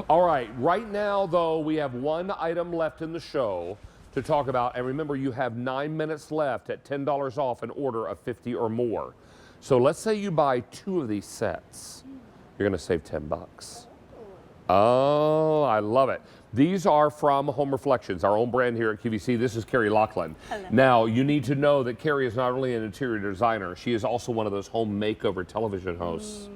All right, right now, though, we have one item left in the show to talk about. And remember, you have 9 minutes left at $10 off an order of 50 or more. So let's say you buy 2 of these sets. You're going to save 10 bucks. Oh, I love it. These are from Home Reflections, our own brand here at QVC. This is Carrie Lachlan. Hello. Now, you need to know that Carrie is not only an interior designer, she is also one of those home makeover television hosts.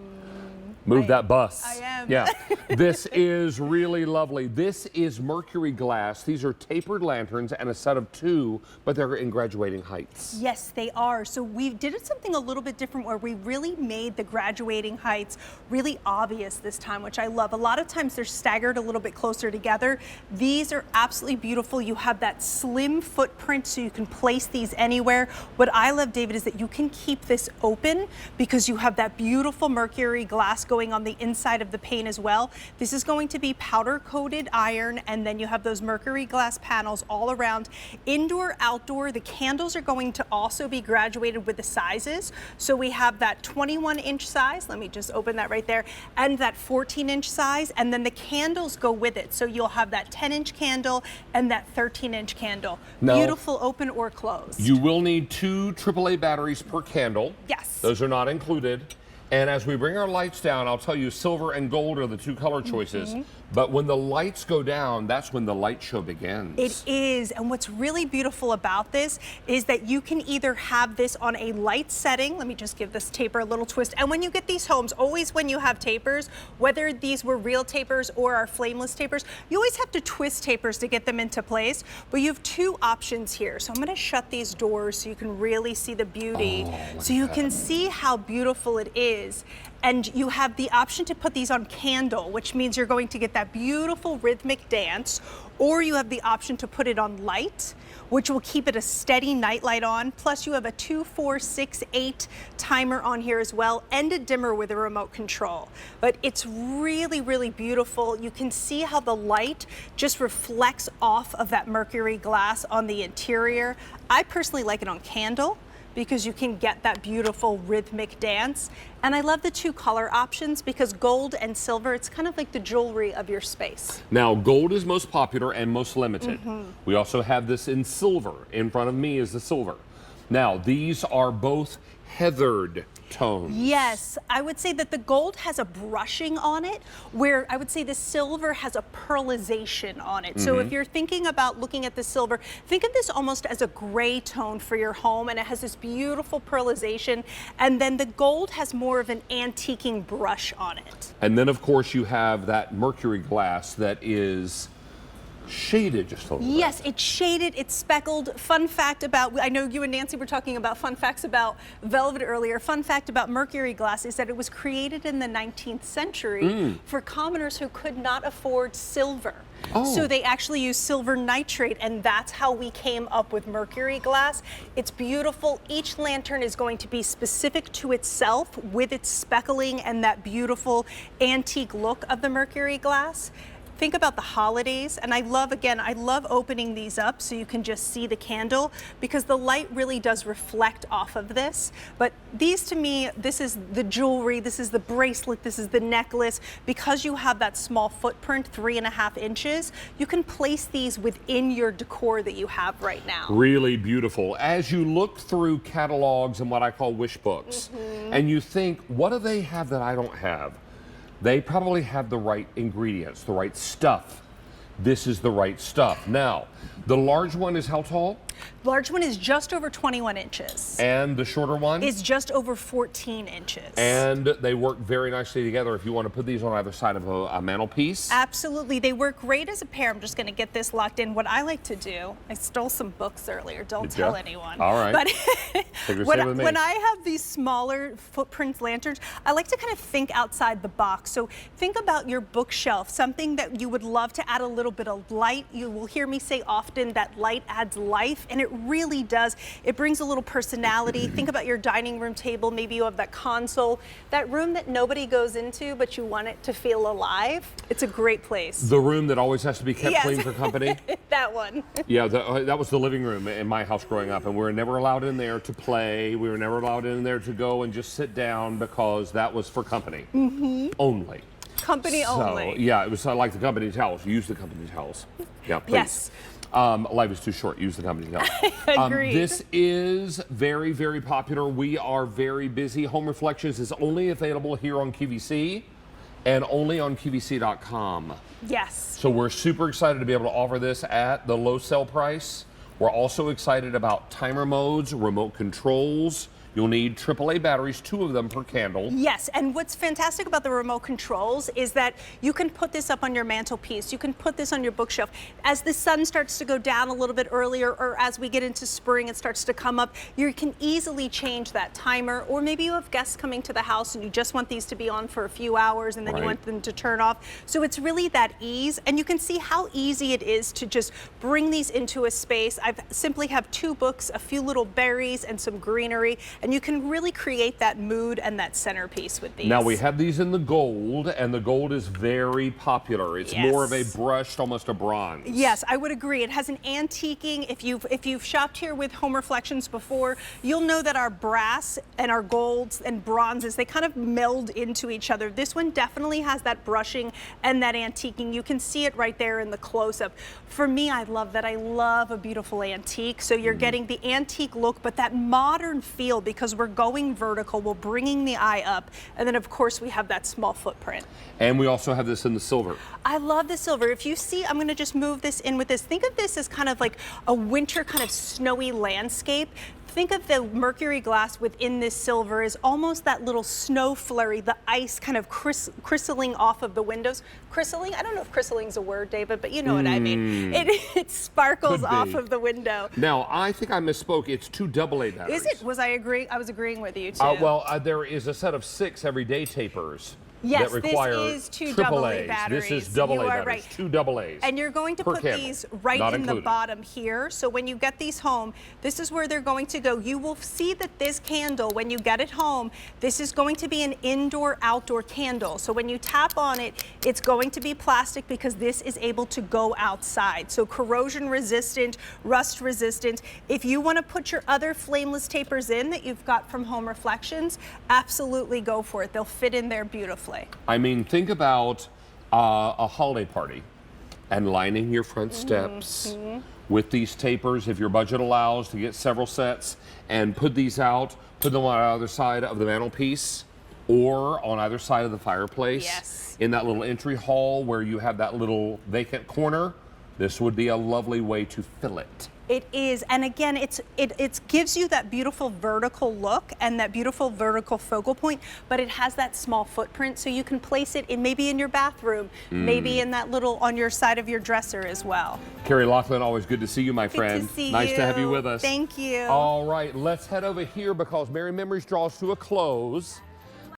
Move that bus. I am. Yeah. This is really lovely. This is Mercury glass. These are tapered lanterns and a set of 2, but they're in graduating heights. Yes, they are. So we did something a little bit different where we really made the graduating heights really obvious this time, which I love. A lot of times they're staggered a little bit closer together. These are absolutely beautiful. You have that slim footprint so you can place these anywhere. What I love, David, is that you can keep this open because you have that beautiful Mercury glass going on the inside of the pane as well. This is going to be powder coated iron, and then you have those Mercury glass panels all around. Indoor, outdoor, the candles are going to also be graduated with the sizes. So we have that 21-inch size, let me just open that right there, and that 14-inch size, and then the candles go with it. So you'll have that 10-inch candle and that 13-inch candle. Now, beautiful open or closed. You will need 2 AAA batteries per candle. Yes. Those are not included. And as we bring our lights down, I'll tell you silver and gold are the 2 color choices. But when the lights go down, that's when the light show begins. It is, and what's really beautiful about this is that you can either have this on a light setting. Let me just give this taper a little twist. And when you get these homes, always when you have tapers, whether these were real tapers or our flameless tapers, you always have to twist tapers to get them into place. But you have 2 options here. So I'm gonna shut these doors so you can really see the beauty. So you can see how beautiful it is. And you have the option to put these on candle, which means you're going to get that beautiful rhythmic dance, or you have the option to put it on light, which will keep it a steady night light on. Plus you have a 2, 4, 6, 8 timer on here as well, and a dimmer with a remote control. But it's really, really beautiful. You can see how the light just reflects off of that Mercury glass on the interior. I personally like it on candle, because you can get that beautiful rhythmic dance. And I love the 2 color options because gold and silver, it's kind of like the jewelry of your space. Now, gold is most popular and most limited. We also have this in silver. In front of me is the silver. Now, these are both heathered tones. Yes, I would say that the gold has a brushing on it, where I would say the silver has a pearlization on it. So if you're thinking about looking at the silver, think of this almost as a gray tone for your home, and it has this beautiful pearlization, and then the gold has more of an antiquing brush on it. And then, of course, you have that Mercury glass that is shaded just a little bit. Yes, it's shaded, it's speckled. Fun fact about, I know you and Nancy were talking about fun facts about velvet earlier. Fun fact about Mercury glass is that it was created in the 19th century for commoners who could not afford silver. So they actually used silver nitrate, and that's how we came up with Mercury glass. It's beautiful. Each lantern is going to be specific to itself with its speckling and that beautiful antique look of the Mercury glass. Think about the holidays, and I love opening these up so you can just see the candle because the light really does reflect off of this. But these, to me, this is the jewelry, this is the bracelet, this is the necklace. Because you have that small footprint, 3.5 inches, you can place these within your decor that you have right now. Really beautiful. As you look through catalogs and what I call wish books, and you think, what do they have that I don't have? They probably have the right ingredients, the right stuff. This is the right stuff. Now, the large one is how tall? Large one is just over 21 inches. And the shorter one? It's just over 14 inches. And they work very nicely together if you want to put these on either side of a mantelpiece. Absolutely. They work great as a pair. I'm just going to get this locked in. What I like to do, I stole some books earlier. Don't tell anyone. All right. But when I have these smaller footprint lanterns, I like to kind of think outside the box. So think about your bookshelf, something that you would love to add a little bit of light. You will hear me say often that light adds life, and it really does. It brings a little personality. Think about your dining room table. Maybe you have that console, that room that nobody goes into, but you want it to feel alive. It's a great place. The room that always has to be kept clean for company. That one. Yeah, that was the living room in my house growing up, and we were never allowed in there to play. We were never allowed in there to go and just sit down because that was for company only. Company only. Yeah, it was like the company towels. Use the company towels. Yeah, please. Yes. Life is too short. Use the company towels. Agreed. This is very, very popular. We are very busy. Home Reflections is only available here on QVC and only on QVC.com. Yes. So we're super excited to be able to offer this at the low sale price. We're also excited about timer modes, remote controls. You'll need AAA batteries, 2 of them per candle. Yes, and what's fantastic about the remote controls is that you can put this up on your mantelpiece. You can put this on your bookshelf. As the sun starts to go down a little bit earlier, or as we get into spring, it starts to come up, you can easily change that timer. Or maybe you have guests coming to the house and you just want these to be on for a few hours and then you want them to turn off. So it's really that ease, and you can see how easy it is to just bring these into a space. I simply have 2 books, a few little berries, and some greenery. And you can really create that mood and that centerpiece with these. Now we have these in the gold, and the gold is very popular. It's more of a brushed, almost a bronze. Yes, I would agree. It has an antiquing. If you've shopped here with Home Reflections before, you'll know that our brass and our golds and bronzes, they kind of meld into each other. This one definitely has that brushing and that antiquing. You can see it right there in the close-up. For me, I love that. I love a beautiful antique. So you're getting the antique look, but that modern feel, because we're going vertical, we're bringing the eye up, and then of course we have that small footprint. And we also have this in the silver. I love the silver. If you see, I'm gonna just move this in with this. Think of this as kind of like a winter kind of snowy landscape. Think of the Mercury glass within this silver as almost that little snow flurry, the ice kind of crystalling off of the windows. Crystalling? I don't know if crystalling's a word, David, but you know what I mean. It sparkles off of the window. Now, I think I misspoke. It's 2 AA batteries. Is it? Was I agreeing? I was agreeing with you too. There is a set of 6 everyday tapers. Yes, that require this is 2 AAA AA batteries. This is AA you batteries, right. 2 AAs. And you're going to put these right in the bottom here. So when you get these home, this is where they're going to go. You will see that this candle, when you get it home, this is going to be an indoor-outdoor candle. So when you tap on it, it's going to be plastic because this is able to go outside. So corrosion resistant, rust resistant. If you want to put your other flameless tapers in that you've got from Home Reflections, absolutely go for it. They'll fit in there beautifully. I mean, think about a holiday party and lining your front steps with these tapers, if your budget allows, to get several sets, and put these out, put them on either side of the mantelpiece or on either side of the fireplace. Yes. In that little entry hall where you have that little vacant corner. This would be a lovely way to fill it. It is, and again, it gives you that beautiful vertical look and that beautiful vertical focal point, but it has that small footprint, so you can place it in maybe in your bathroom, maybe in that little on your side of your dresser as well. Carrie Laughlin, always good to see you, my friend. Good to see nice you. to have you with us. Thank you. All right, let's head over here because Merry Memories draws to a close.